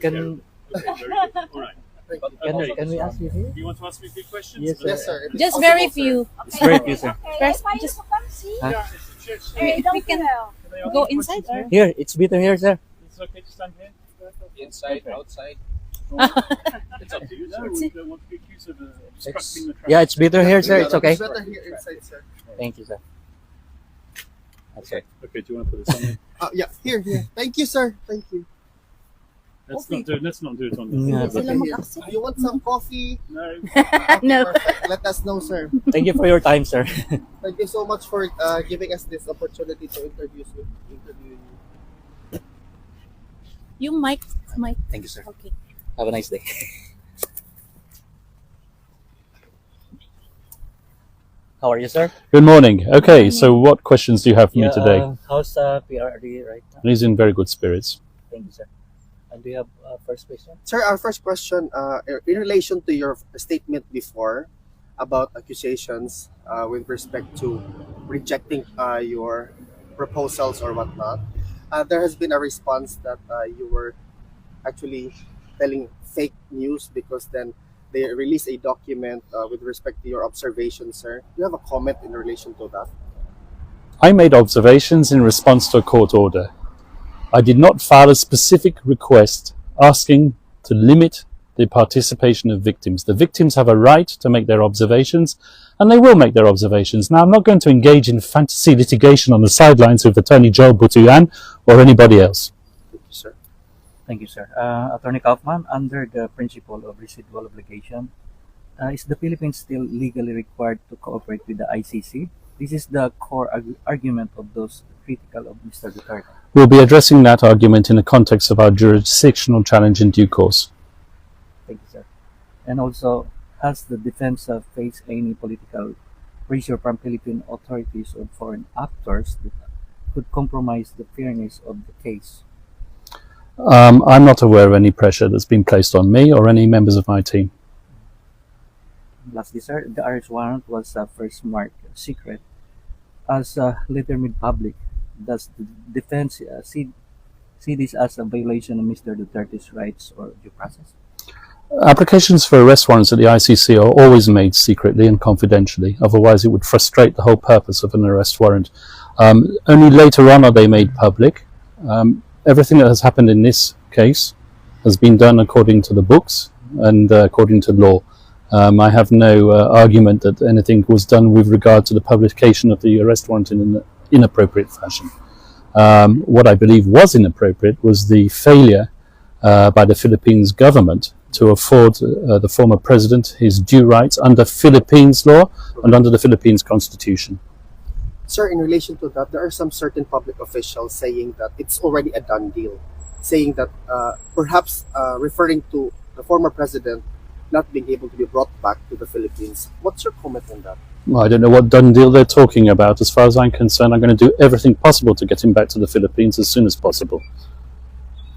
Can Okay, very good. All right. can we ask you here? You want to ask me a few questions? Yes, sir. Yes, sir. If it's Just possible, very sir. few. It's very few, sir. First, just Huh? Yeah, it's a church. if we can go inside or Here, it's better here, sir. It's okay to stand here? Inside, outside. It's up to you, sir. We don't want to be accused of obstructing the traffic. Yeah, it's better here, sir. It's okay. It's better here inside, sir. Thank you, sir. That's right. Okay, do you want to put this on? Yeah, here. Thank you, sir. Thank you. Let's not do it on the Yeah, floor. sila mag-accept? You want some coffee? No. No. Perfect. Let us know, sir. Thank you for your time, sir. Thank you so much for giving us this opportunity to interview you. Yung mic. Thank you, sir. Okay. Have a nice day. How are you, sir? Good morning. Okay, so what questions do you have for me today? How's PRRD right now? He's in very good spirits. Thank you, sir. And do you have first question? Sir, our first question, in relation to your statement before about accusations with respect to rejecting your proposals or whatnot, there has been a response that you were actually telling fake news because then they released a document with respect to your observations, sir. Do you have a comment in relation to that? I made observations in response to a court order. I did not file a specific request asking to limit the participation of victims. The victims have a right to make their observations, and they will make their observations. Now, I'm not going to engage in fantasy litigation on the sidelines with Attorney Joel Butuyan or anybody else. Thank you, sir. Thank you, sir. Attorney Kaufman, under the principle of residual obligation, is the Philippines still legally required to cooperate with the ICC? This is the core argument of those critical of Mr. Duterte. We'll be addressing that argument in the context of our jurisdictional challenge in due course. Thank you, sir. And also, has the defense faced any political pressure from Philippine authorities or foreign actors that could compromise the fairness of the case? I'm not aware of any pressure that's been placed on me or any members of my team. Lastly, sir, the arrest warrant was first marked secret, as later made public. Does the defense see this as a violation of Mr. Duterte's rights or due process? Applications for arrest warrants at the ICC are always made secretly and confidentially, otherwise it would frustrate the whole purpose of an arrest warrant. Only later on are they made public. Everything that has happened in this case has been done according to the books and according to law. I have no argument that anything was done with regard to the publication of the arrest warrant in an inappropriate fashion. What I believe was inappropriate was the failure by the Philippines government to afford the former president his due rights under Philippines law and under the Philippines constitution. Sir, in relation to that, there are some certain public officials saying that it's already a done deal, saying that perhaps referring to the former president not being able to be brought back to the Philippines. What's your comment on that? Well, I don't know what done deal they're talking about. As far as I'm concerned, I'm going to do everything possible to get him back to the Philippines as soon as possible.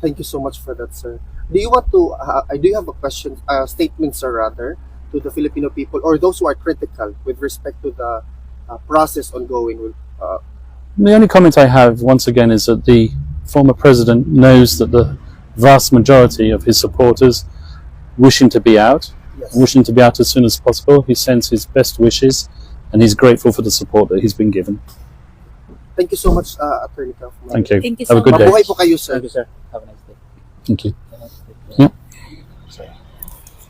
Thank you so much for that, sir. Do you want to? Do you have a question, statement, sir, rather, to the Filipino people or those who are critical with respect to the process ongoing? With The only comment I have, once again, is that the former president knows that the vast majority of his supporters wish him to be out, wish him to be out as soon as possible. He sends his best wishes, and he's grateful for the support that he's been given. Thank you so much, Attorney Kaufman. Thank you. Thank you Have a so good much. day. Mabuhay po kayo, sir. Thank you, sir. Have a nice day. Thank you. Have a nice day. Yeah.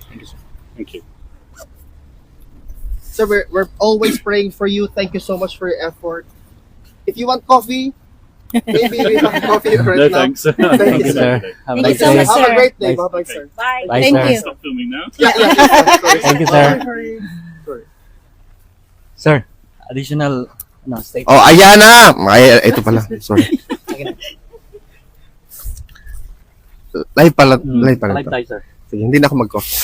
Thank you, sir. Thank you. Sir, we're always praying for you. Thank you so much for your effort. If you want coffee, maybe we have coffee right No, now. thanks. Thank Thank you, you, sir. sir. Have a Thank nice you so day. much, Have a sir. great day. Bye. Bye-bye, sir. Bye. Bye, Thank sir. you. Stop filming now. Sorry. Thank you, sir. Sorry. Sir, additional statement. Oh, ayan na! Ay, ito pala. Sorry. Live pala. Live pala. Live tayo, sir. Sige, hindi na ako mag-coffee.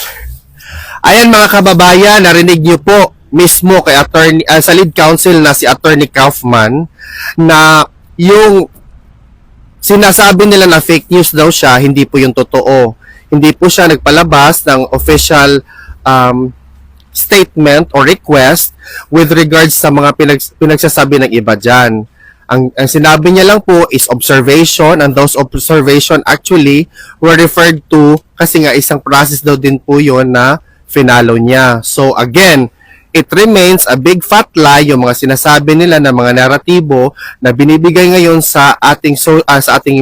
Ayan mga kababayan, narinig niyo po mismo kay attorney, sa lead counsel na si Attorney Kaufman na yung sinasabi nila na fake news daw siya, hindi po yung totoo. Hindi po siya nagpalabas ng official statement or request with regards sa mga pinagsasabi ng iba dyan. Ang sinabi niya lang po is observation, and those observation actually were referred to kasi nga isang process daw din po yon na finalo niya. So again, it remains a big fat lie yung mga sinasabi nila na mga naratibo na binibigay ngayon sa ating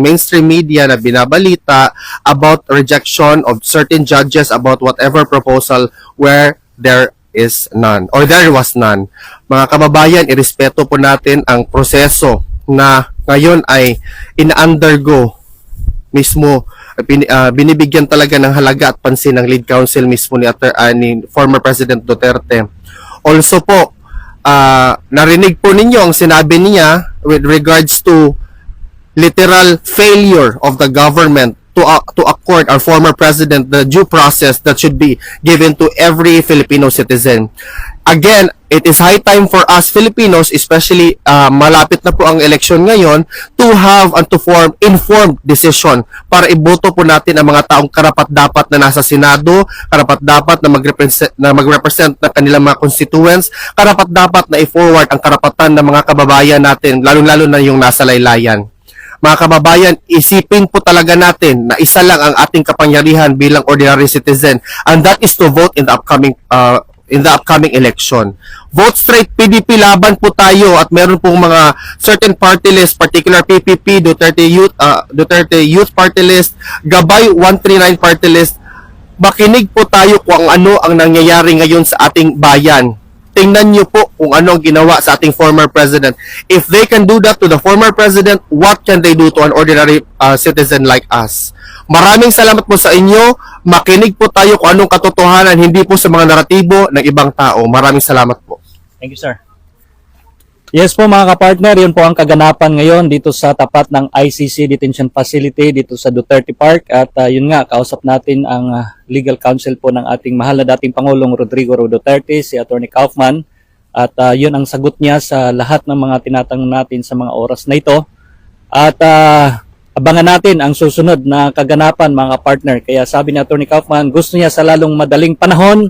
mainstream media na binabalita about rejection of certain judges about whatever proposal where there is none or there was none. Mga kababayan, irespeto po natin ang proseso na ngayon ay ina-undergo mismo, binibigyan talaga ng halaga at pansin ng lead counsel mismo ni former President Duterte. Also po, narinig po ninyo ang sinabi niya with regards to literal failure of the government to accord our former president the due process that should be given to every Filipino citizen. Again, it is high time for us Filipinos, especially malapit na po ang eleksyon ngayon, to have and to form informed decision para iboto po natin ang mga taong karapat-dapat na nasa Senado, karapat-dapat na mag-represent ng kanilang mga constituents, karapat-dapat na i-forward ang karapatan ng mga kababayan natin, lalong-lalo na yung nasa laylayan. Mga kababayan, isipin po talaga natin na isa lang ang ating kapangyarihan bilang ordinary citizen, and that is to vote in the upcoming election. Vote straight PDP, laban po tayo, at meron pong mga certain party list, particular PPP, Duterte Youth Party List, Gabay 139 Party List. Makinig po tayo kung ano ang nangyayari ngayon sa ating bayan. Tingnan niyo po kung ano ang ginawa sa ating former president. If they can do that to the former president, what can they do to an ordinary citizen like us? Maraming salamat po sa inyo. Makinig po tayo kung anong katotohanan, hindi po sa mga naratibo ng ibang tao. Maraming salamat po. Thank you, sir. Yes po mga kapartner, yun po ang kaganapan ngayon dito sa tapat ng ICC Detention Facility dito sa Duterte Park. At yun nga, kausap natin ang legal counsel po ng ating mahal na dating Pangulong Rodrigo Duterte, si Atty. Kaufman. At yun ang sagot niya sa lahat ng mga tinatanong natin sa mga oras na ito. At abangan natin ang susunod na kaganapan mga partner. Kaya sabi ni Atty. Kaufman, gusto niya sa lalong madaling panahon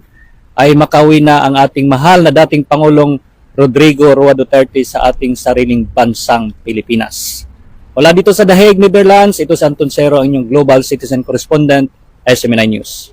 ay makauwi na ang ating mahal na dating Pangulong Rodrigo Duterte sa ating sariling bansang Pilipinas. Wala dito sa The Hague, Netherlands, ito si Anton Cero, ang inyong Global Citizen Correspondent, SMNI News.